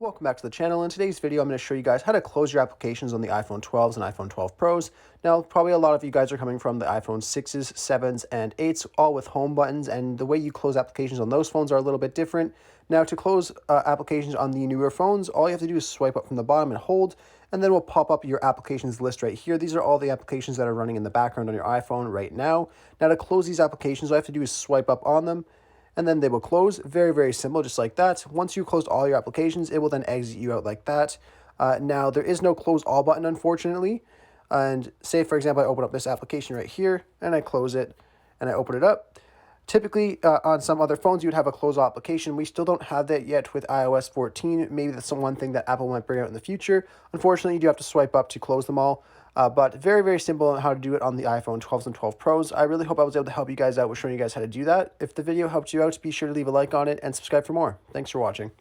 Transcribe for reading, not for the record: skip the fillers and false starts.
Welcome back to the channel. In today's video, I'm going to show you guys how to close your applications on the iPhone 12s and iPhone 12 Pros. Now, probably a lot of you guys are coming from the iPhone 6s, 7s, and 8s, all with home buttons, and the way you close applications on those phones are a little bit different. Now, to close applications on the newer phones, all you have to do is swipe up from the bottom and hold, and then we'll pop up your applications list right here. These are all the applications that are running in the background on your iPhone right now. Now, to close these applications, all you have to do is swipe up on them, and then they will close. Very, very simple, just like that. Once you closed all your applications, it will then exit you out like that. Now, there is no close all button, unfortunately. And say, for example, I open up this application right here, and I close it, and I open it up. Typically, on some other phones, you would have a close all application. We still don't have that yet with iOS 14. Maybe that's one thing that Apple might bring out in the future. Unfortunately, you do have to swipe up to close them all. But very, very simple on how to do it on the iPhone 12s and 12 Pros. I really hope I was able to help you guys out with showing you guys how to do that. If the video helped you out, be sure to leave a like on it and subscribe for more. Thanks for watching.